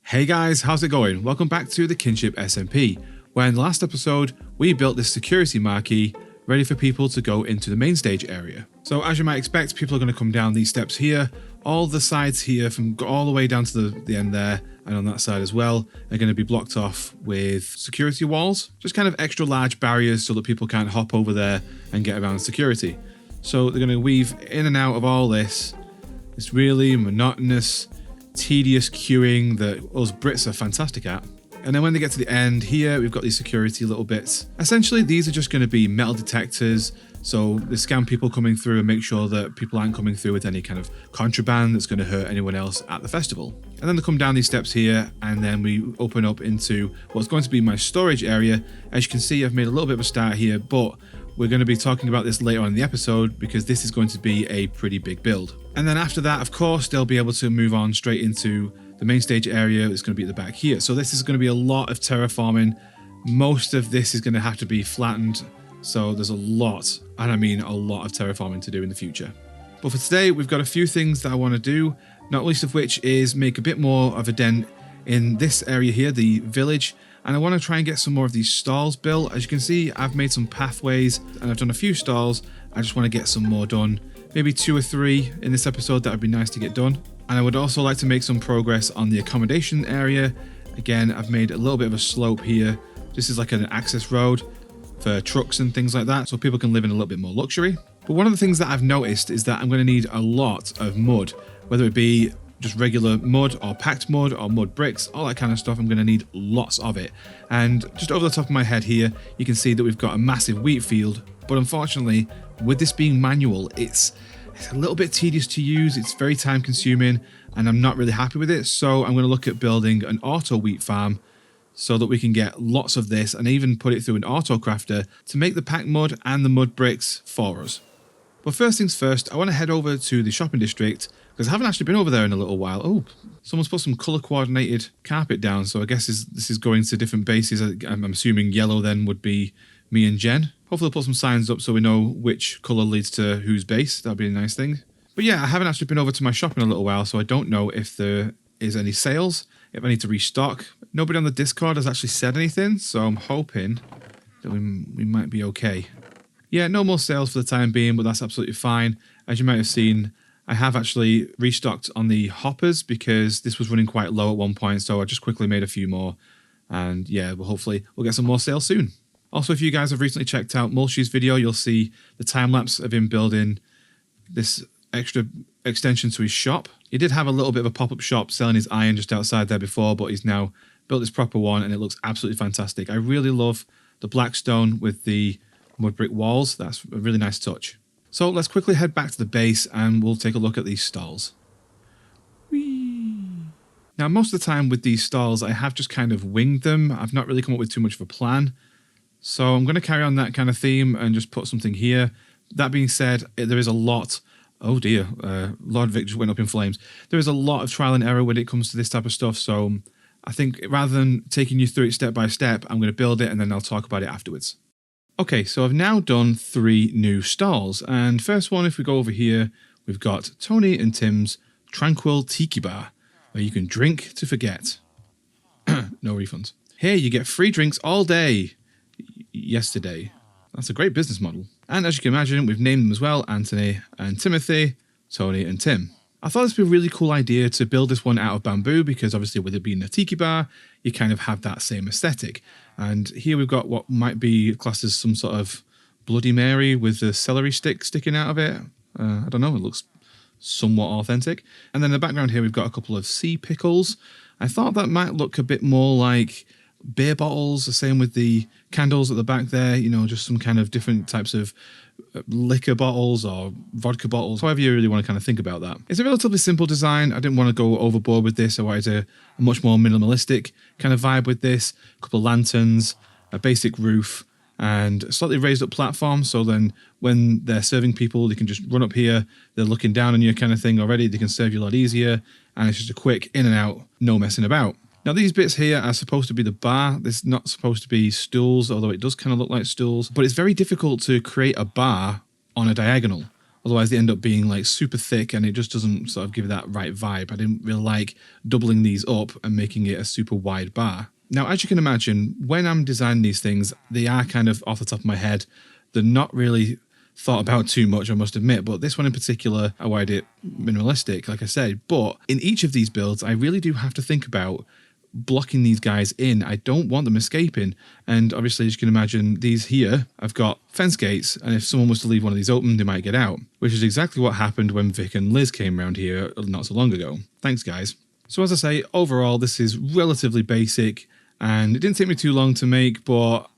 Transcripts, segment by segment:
Hey guys, how's it going? Welcome back to the Kinship SMP, where in the last episode, we built this security marquee ready for people to go into the main stage area. So as you might expect, people are going to come down these steps here. All the sides here, from all the way down to the end there, and on that side as well, are going to be blocked off with security walls. Just kind of extra large barriers so that people can't hop over there and get around security. So they're going to weave in and out of all this. It's really monotonous, tedious queuing that us Brits are fantastic at. And then when they get to the end here, we've got these security little bits. Essentially, these are just going to be metal detectors. So they scan people coming through and make sure that people aren't coming through with any kind of contraband that's going to hurt anyone else at the festival. And then they come down these steps here, and then we open up into what's going to be my storage area. As you can see, I've made a little bit of a start here, but we're going to be talking about this later on in the episode because this is going to be a pretty big build. And then after that, of course, they'll be able to move on straight into the main stage area. It's going to be at the back here. So this is going to be a lot of terraforming. Most of this is going to have to be flattened. So there's a lot, and I mean a lot of terraforming to do in the future. But for today, we've got a few things that I want to do, not least of which is make a bit more of a dent in this area here, the village. And I want to try and get some more of these stalls built. As you can see, I've made some pathways and I've done a few stalls. I just want to get some more done. Maybe 2 or 3 in this episode. That would be nice to get done. And I would also like to make some progress on the accommodation area. Again, I've made a little bit of a slope here. This is like an access road for trucks and things like that, so people can live in a little bit more luxury. But one of the things that I've noticed is that I'm going to need a lot of mud, whether it be just regular mud or packed mud or mud bricks, all that kind of stuff. I'm going to need lots of it. And just over the top of my head here, you can see that we've got a massive wheat field. But unfortunately, with this being manual, it's a little bit tedious to use. It's very time consuming and I'm not really happy with it. So I'm going to look at building an auto wheat farm so that we can get lots of this and even put it through an auto crafter to make the packed mud and the mud bricks for us. But first things first, I want to head over to the shopping district because I haven't actually been over there in a little while. Oh, someone's put some color coordinated carpet down. So I guess this is going to different bases. I'm assuming yellow then would be me and Jen. Hopefully they'll put some signs up so we know which color leads to whose base. That'd be a nice thing. But yeah, I haven't actually been over to my shop in a little while, so I don't know if there is any sales, if I need to restock. Nobody on the Discord has actually said anything, so I'm hoping that we might be okay. Yeah, no more sales for the time being, but that's absolutely fine. As you might have seen, I have actually restocked on the hoppers because this was running quite low at one point, so I just quickly made a few more. And yeah, well, hopefully we'll get some more sales soon. Also, if you guys have recently checked out Mulchy's video, you'll see the time-lapse of him building this extra extension to his shop. He did have a little bit of a pop-up shop selling his iron just outside there before, but he's now built this proper one and it looks absolutely fantastic. I really love the black stone with the mud brick walls. That's a really nice touch. So let's quickly head back to the base and we'll take a look at these stalls. Whee! Now, most of the time with these stalls, I have just kind of winged them. I've not really come up with too much of a plan. So I'm going to carry on that kind of theme and just put something here. That being said, there is a lot. Oh dear, Lord Vic just went up in flames. There is a lot of trial and error when it comes to this type of stuff. So I think rather than taking you through it step by step, I'm going to build it and then I'll talk about it afterwards. Okay, so I've now done 3 new stalls. And first one, if we go over here, we've got Tony and Tim's Tranquil Tiki Bar, where you can drink to forget. No refunds. Here you get free drinks all day. Yesterday. That's a great business model. And as you can imagine, we've named them as well, Anthony and Timothy, Tony and Tim. I thought this would be a really cool idea to build this one out of bamboo because obviously with it being a tiki bar, you kind of have that same aesthetic. And here we've got what might be classed as some sort of Bloody Mary with a celery stick sticking out of it. I don't know, it looks somewhat authentic. And then in the background here, we've got a couple of sea pickles. I thought that might look a bit more like beer bottles, the same with the candles at the back there, you know, just some kind of different types of liquor bottles or vodka bottles, however you really want to kind of think about that. It's a relatively simple design. I didn't want to go overboard with this. I wanted a much more minimalistic kind of vibe with this. A couple of lanterns, a basic roof, and a slightly raised up platform. So then when they're serving people, they can just run up here. They're looking down on you kind of thing already. They can serve you a lot easier. And it's just a quick in and out, no messing about. Now these bits here are supposed to be the bar. This is not supposed to be stools, although it does kind of look like stools. But it's very difficult to create a bar on a diagonal. Otherwise they end up being like super thick and it just doesn't sort of give it that right vibe. I didn't really like doubling these up and making it a super wide bar. Now, as you can imagine, when I'm designing these things, they are kind of off the top of my head. They're not really thought about too much, I must admit, but this one in particular, I wanted it minimalistic, like I said. But in each of these builds, I really do have to think about blocking these guys in. I don't want them escaping. And obviously, as you can imagine, these here, I've got fence gates, and if someone was to leave one of these open, they might get out, which is exactly what happened when Vic and Liz came around here not so long ago. Thanks, guys. So as I say, overall, this is relatively basic, and it didn't take me too long to make, but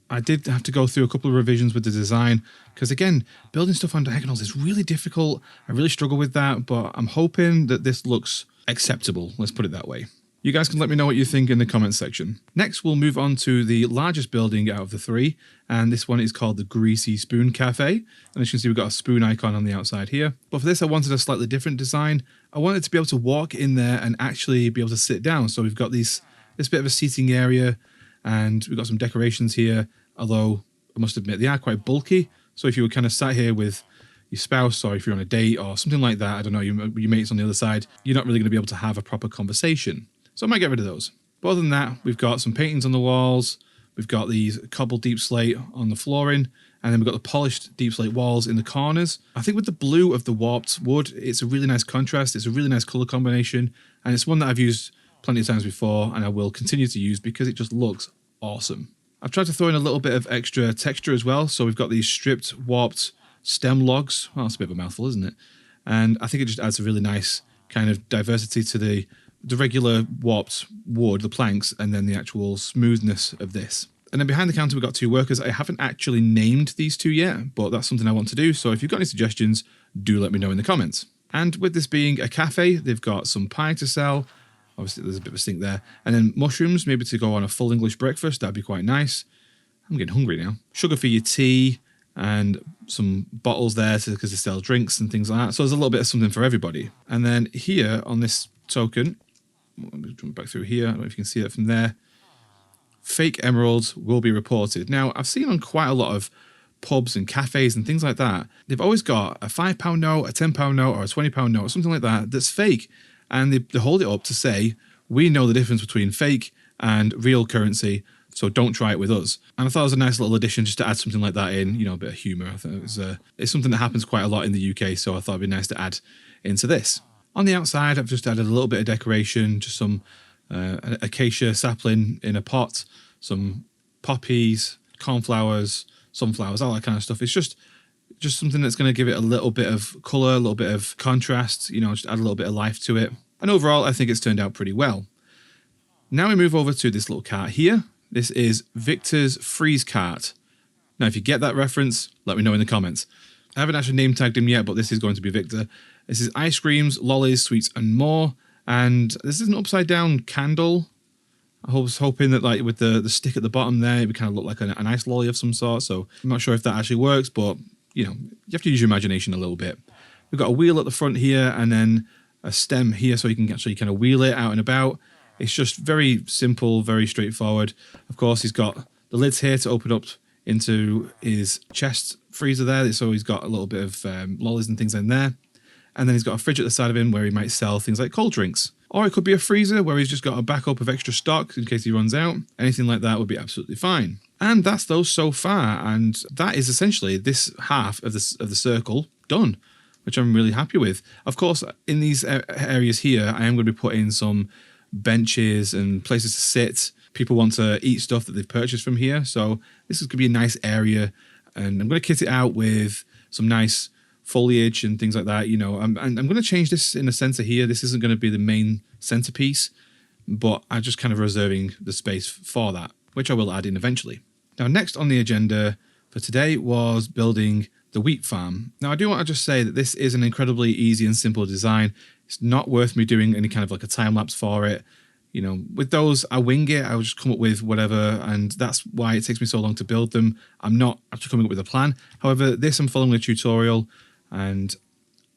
I did have to go through a couple of revisions with the design, because again, building stuff on diagonals is really difficult. I really struggle with that, but I'm hoping that this looks acceptable, let's put it that way. You guys can let me know what you think in the comments section. Next, we'll move on to the largest building out of the three, and this one is called the Greasy Spoon Cafe. And as you can see, we've got a spoon icon on the outside here. But for this, I wanted a slightly different design. I wanted to be able to walk in there and actually be able to sit down. So we've got this bit of a seating area, and we've got some decorations here, although I must admit they are quite bulky. So if you were kind of sat here with your spouse, or if you're on a date or something like that, I don't know, your mate's on the other side, you're not really going to be able to have a proper conversation. So I might get rid of those. But other than that, we've got some paintings on the walls, we've got these cobbled deep slate on the flooring, and then we've got the polished deep slate walls in the corners. I think with the blue of the warped wood, it's a really nice contrast, it's a really nice colour combination, and it's one that I've used plenty of times before, and I will continue to use because it just looks awesome. I've tried to throw in a little bit of extra texture as well, so we've got these stripped, warped stem logs. Well, that's a bit of a mouthful, isn't it? And I think it just adds a really nice kind of diversity to the regular warped wood, the planks, and then the actual smoothness of this. And then behind the counter, we've got two workers. I haven't actually named these two yet, but that's something I want to do. So if you've got any suggestions, do let me know in the comments. And with this being a cafe, they've got some pie to sell. Obviously, there's a bit of a stink there. And then mushrooms, maybe to go on a full English breakfast. That'd be quite nice. I'm getting hungry now. Sugar for your tea, and some bottles there because they sell drinks and things like that. So there's a little bit of something for everybody. And then here on this token, let me jump back through here. I don't know if you can see it from there. Fake emeralds will be reported. Now, I've seen on quite a lot of pubs and cafes and things like that, they've always got a £5 note, a £10 note, or a £20 note, or something like that that's fake. And they hold it up to say, we know the difference between fake and real currency, so don't try it with us. And I thought it was a nice little addition just to add something like that in, you know, a bit of humour. I thought it's something that happens quite a lot in the UK, so I thought it'd be nice to add into this. On the outside, I've just added a little bit of decoration, just some acacia sapling in a pot, some poppies, cornflowers, sunflowers, all that kind of stuff. It's just something that's going to give it a little bit of colour, a little bit of contrast, you know, just add a little bit of life to it. And overall, I think it's turned out pretty well. Now we move over to this little cart here. This is Victor's Freeze Cart. Now, if you get that reference, let me know in the comments. I haven't actually name tagged him yet, but this is going to be Victor. This is ice creams, lollies, sweets, and more. And this is an upside down candle. I was hoping that, like, with the stick at the bottom there, it would kind of look like an ice lolly of some sort. So I'm not sure if that actually works, but, you know, you have to use your imagination a little bit. We've got a wheel at the front here and then a stem here so you can actually kind of wheel it out and about. It's just very simple, very straightforward. Of course, he's got the lids here to open up into his chest freezer there. So he's got a little bit of lollies and things in there. And then he's got a fridge at the side of him where he might sell things like cold drinks. Or it could be a freezer where he's just got a backup of extra stock in case he runs out. Anything like that would be absolutely fine. And that's those so far. And that is essentially this half of the circle done, which I'm really happy with. Of course, in these areas here, I am going to be putting some benches and places to sit. People want to eat stuff that they've purchased from here. So this is going to be a nice area. And I'm going to kit it out with some nice foliage and things like that. You know, I'm going to change this in the center here. This isn't going to be the main centerpiece, but I'm just kind of reserving the space for that, which I will add in eventually. Now, next on the agenda for today was building the wheat farm. Now, I do want to just say that this is an incredibly easy and simple design. It's not worth me doing any kind of like a time lapse for it. You know, with those, I wing it. I will just come up with whatever, and that's why it takes me so long to build them. I'm not actually coming up with a plan. However, this I'm following a tutorial, and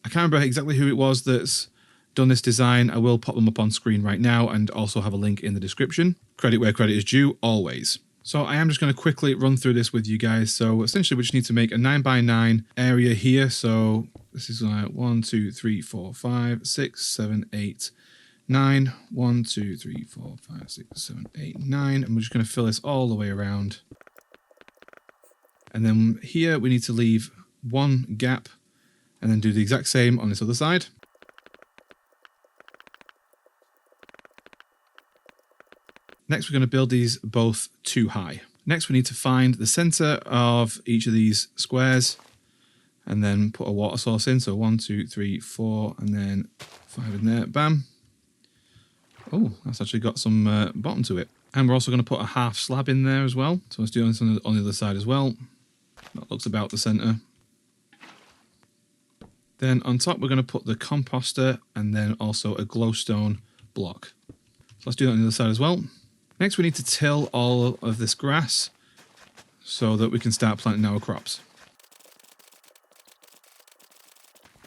I can't remember exactly who it was that's done this design. I will pop them up on screen right now and also have a link in the description. Credit where credit is due, always. So I am just going to quickly run through this with you guys. So essentially we just need to make a 9x9 area here. So this is like 1, 2, 3, 4, 5, 6, 7, 8, 9. 1, 2, 3, 4, 5, 6, 7, 8, 9. And we're just going to fill this all the way around. And then here we need to leave one gap and then do the exact same on this other side. Next, we're going to build these both too high. Next, we need to find the center of each of these squares and then put a water source in. So 1, 2, 3, 4, and then 5 in there. Bam. Oh, that's actually got some bottom to it. And we're also going to put a half slab in there as well. So let's do this on the other side as well. That looks about the center. Then on top, we're going to put the composter and then also a glowstone block. So let's do that on the other side as well. Next, we need to till all of this grass so that we can start planting our crops.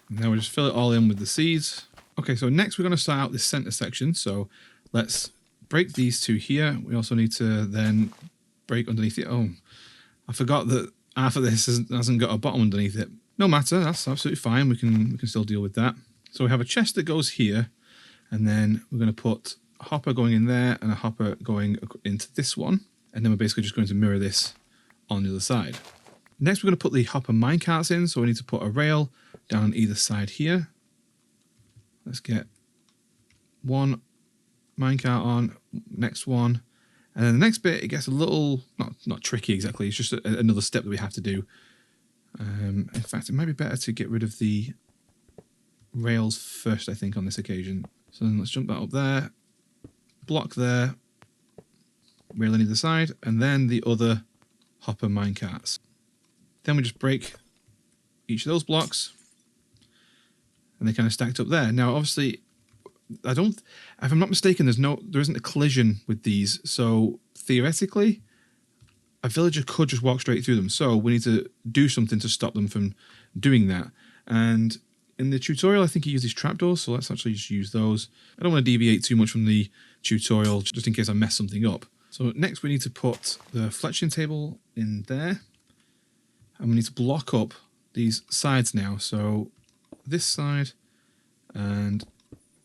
And now we just fill it all in with the seeds. Okay, so next we're going to start out this center section. So let's break these two here. We also need to then break underneath it. Oh, I forgot that half of this hasn't got a bottom underneath it. No matter, that's absolutely fine. We can still deal with that. So we have a chest that goes here, and then we're going to put a hopper going in there and a hopper going into this one. And then we're basically just going to mirror this on the other side. Next, we're going to put the hopper minecarts in. So we need to put a rail down either side here. Let's get one minecart on, next one. And then the next bit, it gets a little, not tricky exactly. It's just another step that we have to do. In fact, it might be better to get rid of the rails first, I think, on this occasion. So then let's jump that up there. Block there, rail on either side, and then the other hopper minecarts. Then we just break each of those blocks, and they kind of stacked up there. Now, obviously, if I'm not mistaken, there isn't a collision with these. So theoretically, a villager could just walk straight through them. So we need to do something to stop them from doing that. And in the tutorial, I think he uses trapdoors, so let's actually just use those. I don't want to deviate too much from the tutorial, just in case I mess something up. So next we need to put the fletching table in there. And we need to block up these sides now. So this side and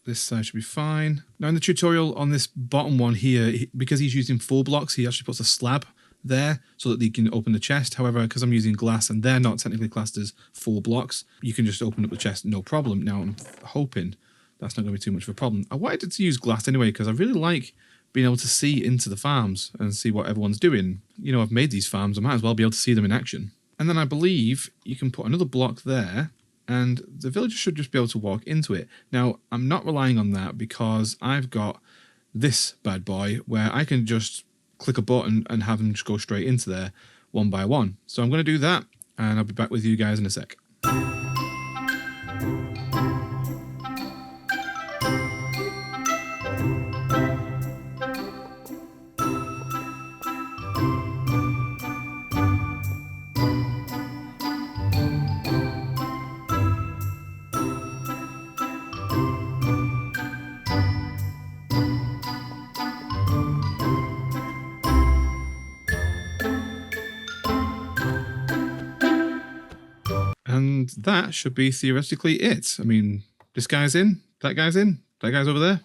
this side should be fine. Now in the tutorial on this bottom one here, because he's using 4 blocks, he actually puts a slab there so that they can open the chest. However, because I'm using glass and they're not technically classed as 4 blocks, you can just open up the chest, no problem. Now I'm hoping that's not going to be too much of a problem. I wanted to use glass anyway because I really like being able to see into the farms and see what everyone's doing. You know, I've made these farms, I might as well be able to see them in action. And then I believe you can put another block there and the villager should just be able to walk into it. Now, I'm not relying on that because I've got this bad boy where I can just click a button and have them just go straight into there one by one. So I'm going to do that and I'll be back with you guys in a sec. And that should be theoretically it. I mean, this guy's in, that guy's over there.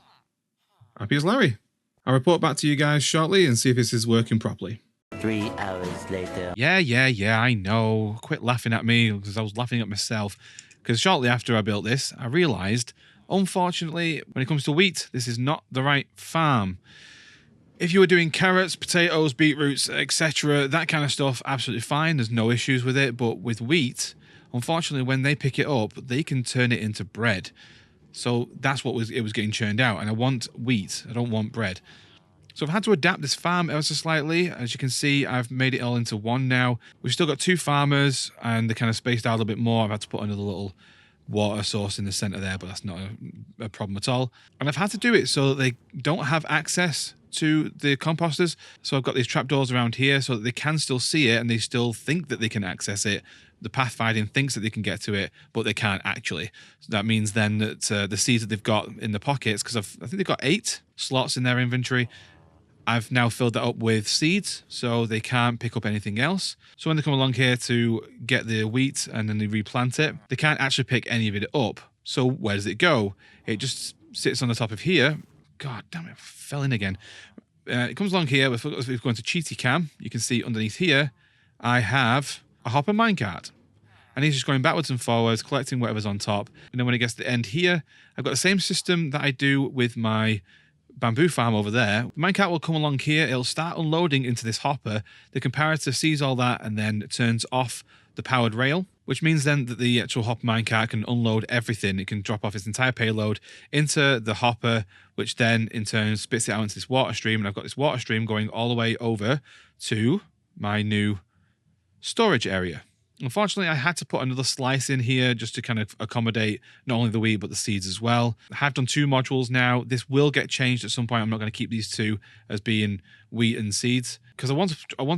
Happy as Larry. I'll report back to you guys shortly and see if this is working properly. 3 hours later. Yeah, I know. Quit laughing at me because I was laughing at myself. Because shortly after I built this, I realised, unfortunately, when it comes to wheat, this is not the right farm. If you were doing carrots, potatoes, beetroots, etc., that kind of stuff, absolutely fine. There's no issues with it. But with wheat, unfortunately, when they pick it up, they can turn it into bread. So that's what it was getting churned out. And I want wheat. I don't want bread. So I've had to adapt this farm ever so slightly. As you can see, I've made it all into one now. We've still got 2 farmers and they're kind of spaced out a little bit more. I've had to put another little water source in the center there, but that's not a problem at all. And I've had to do it so that they don't have access to the composters. So I've got these trapdoors around here so that they can still see it and they still think that they can access it. The pathfinding thinks that they can get to it, but they can't actually. So that means then that the seeds that they've got in the pockets, because I think they've got 8 slots in their inventory, I've now filled that up with seeds, so they can't pick up anything else. So when they come along here to get the wheat and then they replant it, they can't actually pick any of it up. So where does it go? It just sits on the top of here. God damn it, I fell in again. It comes along here. If we go into Cheaty Cam, you can see underneath here, I have a hopper minecart. And he's just going backwards and forwards, collecting whatever's on top. And then when it gets to the end here, I've got the same system that I do with my bamboo farm over there. The minecart will come along here. It'll start unloading into this hopper. The comparator sees all that and then turns off the powered rail, which means then that the actual hopper minecart can unload everything. It can drop off its entire payload into the hopper, which then in turn spits it out into this water stream. And I've got this water stream going all the way over to my new storage area. Unfortunately, I had to put another slice in here just to kind of accommodate not only the wheat but the seeds as well. I have done 2 modules now. This will get changed at some point. I'm not going to keep these 2 as being wheat and seeds because I want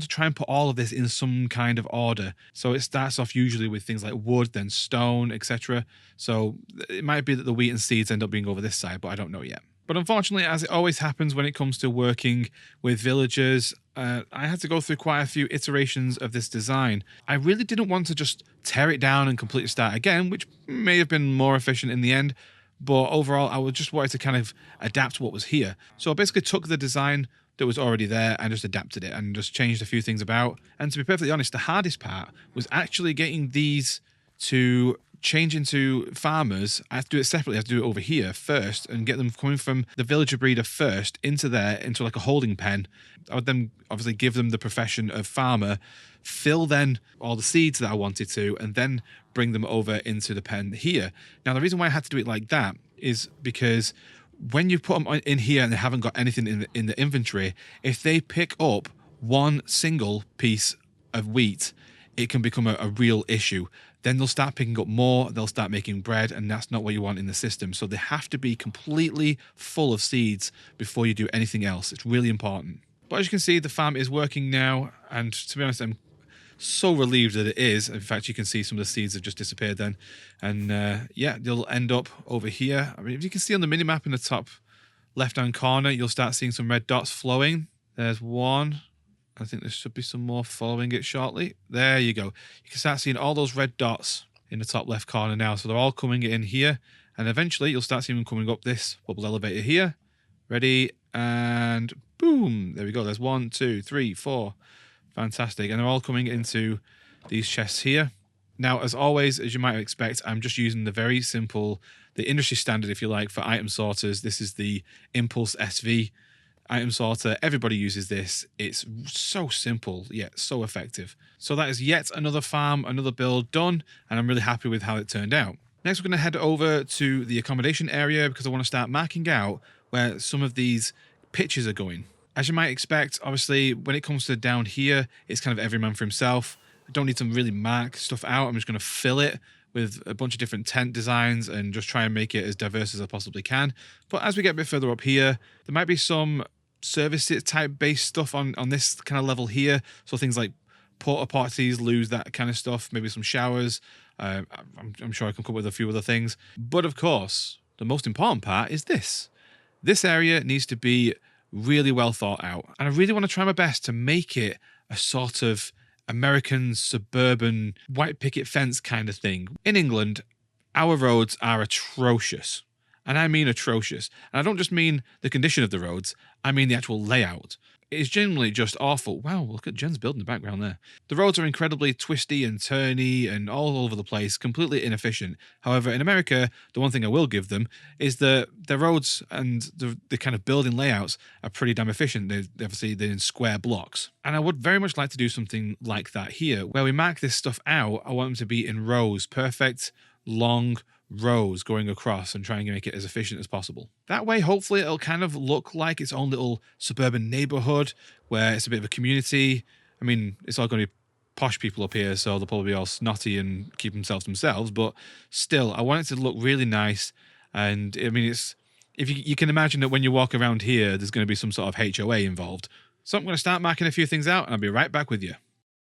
to try and put all of this in some kind of order. So it starts off usually with things like wood, then stone, etc. So it might be that the wheat and seeds end up being over this side, but I don't know yet. But unfortunately, as it always happens when it comes to working with villagers, I had to go through quite a few iterations of this design. I really didn't want to just tear it down and completely start again, which may have been more efficient in the end. But overall, I just wanted to kind of adapt what was here. So I basically took the design that was already there and just adapted it and just changed a few things about. And to be perfectly honest, the hardest part was actually getting these to change into farmers. I have to do it separately. I have to do it over here first and get them coming from the villager breeder first into there, into like a holding pen. I would then obviously give them the profession of farmer, fill then all the seeds that I wanted to, and then bring them over into the pen here. Now, the reason why I had to do it like that is because when you put them in here and they haven't got anything in the inventory, if they pick up one single piece of wheat, it can become a real issue. Then they'll start picking up more, they'll start making bread, and that's not what you want in the system. So they have to be completely full of seeds before you do anything else. It's really important. But as you can see, the farm is working now, and to be honest, I'm so relieved that it is. In fact, you can see some of the seeds have just disappeared then. And yeah, they'll end up over here. I mean, if you can see on the minimap in the top left-hand corner, you'll start seeing some red dots flowing. There's one. I think there should be some more following it shortly. There you go. You can start seeing all those red dots in the top left corner now. So they're all coming in here. And eventually you'll start seeing them coming up this bubble elevator here. Ready? And boom. There we go. There's 1, 2, 3, 4. Fantastic. And they're all coming into these chests here. Now, as always, as you might expect, I'm just using the very simple, the industry standard, if you like, for item sorters. This is the Impulse SV item sorter. Everybody uses this. It's so simple yet so effective. So that is yet another farm, another build done, and I'm really happy with how it turned out. Next, we're going to head over to the accommodation area because I want to start marking out where some of these pitches are going. As you might expect, obviously, when it comes to down here, it's kind of every man for himself. I don't need to really mark stuff out. I'm just going to fill it with a bunch of different tent designs and just try and make it as diverse as I possibly can. But as we get a bit further up here, there might be some service type based stuff on this kind of level here. So things like porta potties, loos, that kind of stuff, maybe some showers. I'm sure I can come up with a few other things. But of course, the most important part is this. This area needs to be really well thought out. And I really want to try my best to make it a sort of American suburban white picket fence kind of thing. In England, our roads are atrocious. And I mean atrocious. And I don't just mean the condition of the roads, I mean the actual layout. It is generally just awful. Wow, look at Jen's build in the background there. The roads are incredibly twisty and turny and all over the place, completely inefficient. However, in America, the one thing I will give them is that the roads and the kind of building layouts are pretty damn efficient. They're in square blocks. And I would very much like to do something like that here, where we mark this stuff out. I want them to be in rows, perfect, long rows going across and trying to make it as efficient as possible. That way, hopefully, it'll kind of look like its own little suburban neighborhood where it's a bit of a community. I mean, it's all going to be posh people up here, so they'll probably be all snotty and keep themselves, but still, I want it to look really nice. And I mean, it's if you can imagine that when you walk around here, there's going to be some sort of HOA involved. So I'm going to start marking a few things out and I'll be right back with you.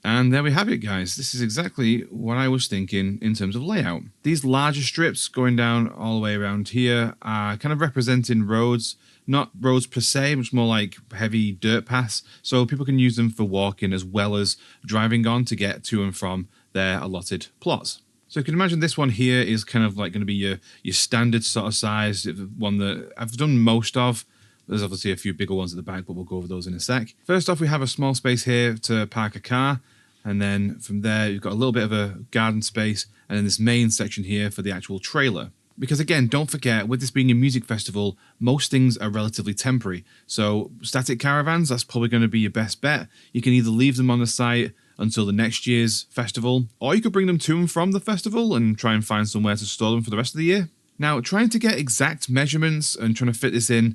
And there we have it, guys. This is exactly what I was thinking in terms of layout. These larger strips going down all the way around here are kind of representing roads, not roads per se, much more like heavy dirt paths. So people can use them for walking as well as driving on to get to and from their allotted plots. So you can imagine this one here is kind of like going to be your standard sort of size, one that I've done most of. There's obviously a few bigger ones at the back, but we'll go over those in a sec. First off, we have a small space here to park a car. And then from there, you've got a little bit of a garden space. And then this main section here for the actual trailer. Because again, don't forget, with this being a music festival, most things are relatively temporary. So static caravans, that's probably going to be your best bet. You can either leave them on the site until the next year's festival, or you could bring them to and from the festival and try and find somewhere to store them for the rest of the year. Now, trying to get exact measurements and trying to fit this in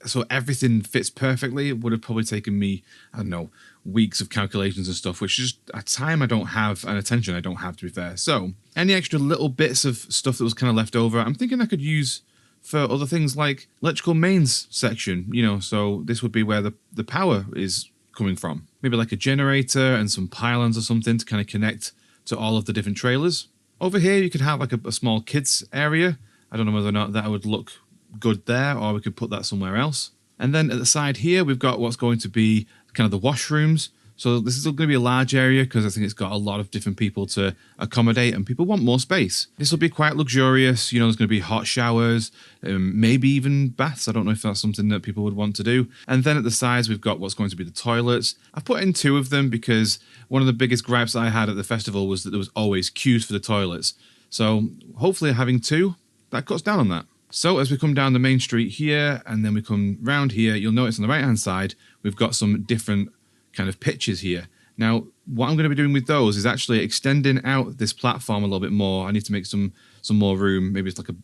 so everything fits perfectly would have probably taken me, I don't know, weeks of calculations and stuff, which is a time I don't have and attention I don't have, to be fair. So any extra little bits of stuff that was kind of left over, I'm thinking I could use for other things like electrical mains section, you know, so this would be where the power is coming from. Maybe like a generator and some pylons or something to kind of connect to all of the different trailers. Over here, you could have like a small kids area. I don't know whether or not that would look good there, or we could put that somewhere else. And then at the side here, we've got what's going to be kind of the washrooms. So this is going to be a large area because I think it's got a lot of different people to accommodate and people want more space. This will be quite luxurious. You know, there's going to be hot showers, maybe even baths. I don't know if that's something that people would want to do. And then at the sides, we've got what's going to be the toilets. I've put in 2 of them because one of the biggest gripes I had at the festival was that there was always queues for the toilets. So hopefully having 2, that cuts down on that. So as we come down the main street here and then we come round here, you'll notice on the right hand side, we've got some different kind of pitches here. Now, what I'm going to be doing with those is actually extending out this platform a little bit more. I need to make some more room. Maybe it's like a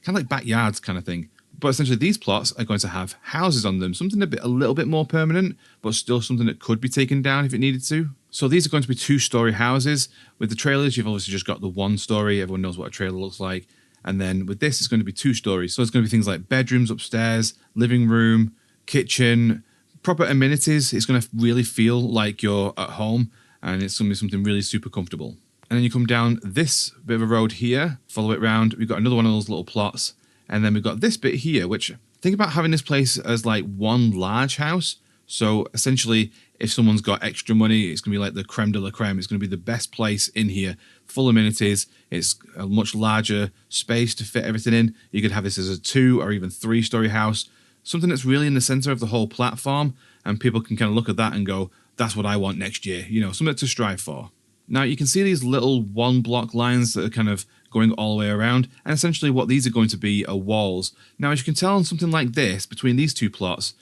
kind of like backyards kind of thing. But essentially these plots are going to have houses on them, something a little bit more permanent, but still something that could be taken down if it needed to. So these are going to be 2-story houses. With the trailers, you've obviously just got the 1-story. Everyone knows what a trailer looks like. And then with this, it's going to be 2 stories. So it's going to be things like bedrooms upstairs, living room, kitchen, proper amenities. It's going to really feel like you're at home, and it's going to be something really super comfortable. And then you come down this bit of a road here, follow it round. We've got another one of those little plots. And then we've got this bit here, which think about having this place as like one large house. So essentially, if someone's got extra money, it's going to be like the creme de la creme. It's going to be the best place in here, full amenities. It's a much larger space to fit everything in. You could have this as a 2 or even 3-story house, something that's really in the center of the whole platform, and people can kind of look at that and go, that's what I want next year, you know, something to strive for. Now you can see these little 1-block lines that are kind of going all the way around, and essentially what these are going to be are walls. Now, as you can tell on something like this, between these 2 plots,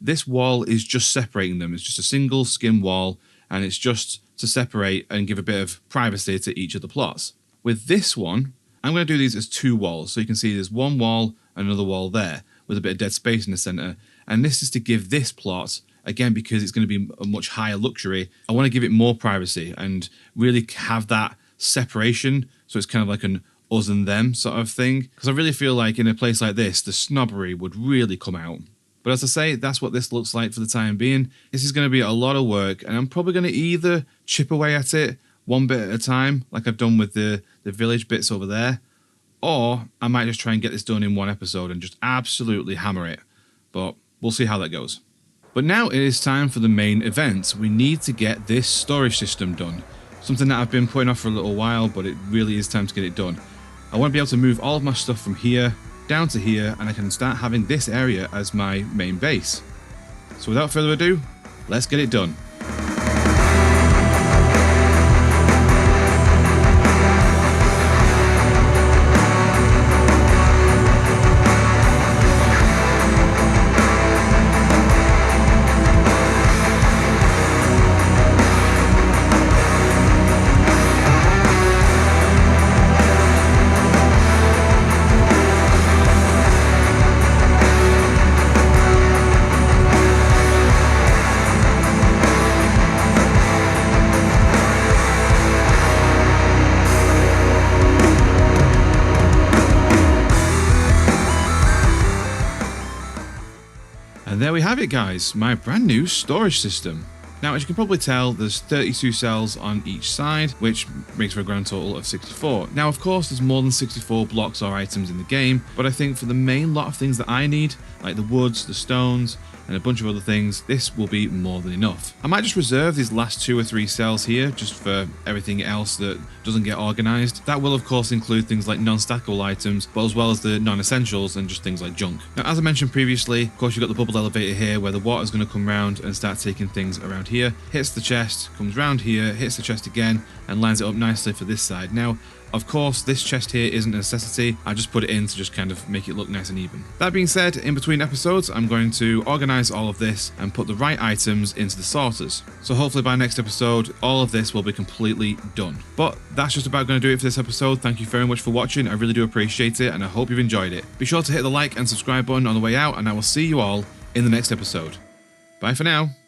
this wall is just separating them. It's just a single skin wall, and it's just to separate and give a bit of privacy to each of the plots. With this one, I'm going to do these as 2 walls. So you can see there's one wall and another wall there with a bit of dead space in the center. And this is to give this plot, again, because it's going to be a much higher luxury, I want to give it more privacy and really have that separation. So it's kind of like an us and them sort of thing. Because I really feel like in a place like this, the snobbery would really come out. But as I say, that's what this looks like for the time being. This is going to be a lot of work, and I'm probably going to either chip away at it one bit at a time, like I've done with the village bits over there, or I might just try and get this done in one episode and just absolutely hammer it. But we'll see how that goes. But now it is time for the main event. We need to get this storage system done. Something that I've been putting off for a little while, but it really is time to get it done. I want to be able to move all of my stuff from here down to here, and I can start having this area as my main base. So without further ado, let's get it done. And there we have it, guys, my brand new storage system. Now, as you can probably tell, there's 32 cells on each side, which makes for a grand total of 64. Now, of course, there's more than 64 blocks or items in the game, but I think for the main lot of things that I need, like the woods, the stones, and a bunch of other things, this will be more than enough. I might just reserve these last 2 or 3 cells here just for everything else that doesn't get organized. That will of course include things like non-stackable items, but as well as the non-essentials and just things like junk. Now, as I mentioned previously, of course you've got the bubble elevator here where the water's going to come round and start taking things around here, hits the chest, comes round here, hits the chest again, and lines it up nicely for this side. Now, of course, this chest here isn't a necessity. I just put it in to just kind of make it look nice and even. That being said, in between episodes, I'm going to organize all of this and put the right items into the sorters. So hopefully by next episode, all of this will be completely done. But that's just about going to do it for this episode. Thank you very much for watching. I really do appreciate it, and I hope you've enjoyed it. Be sure to hit the like and subscribe button on the way out, and I will see you all in the next episode. Bye for now.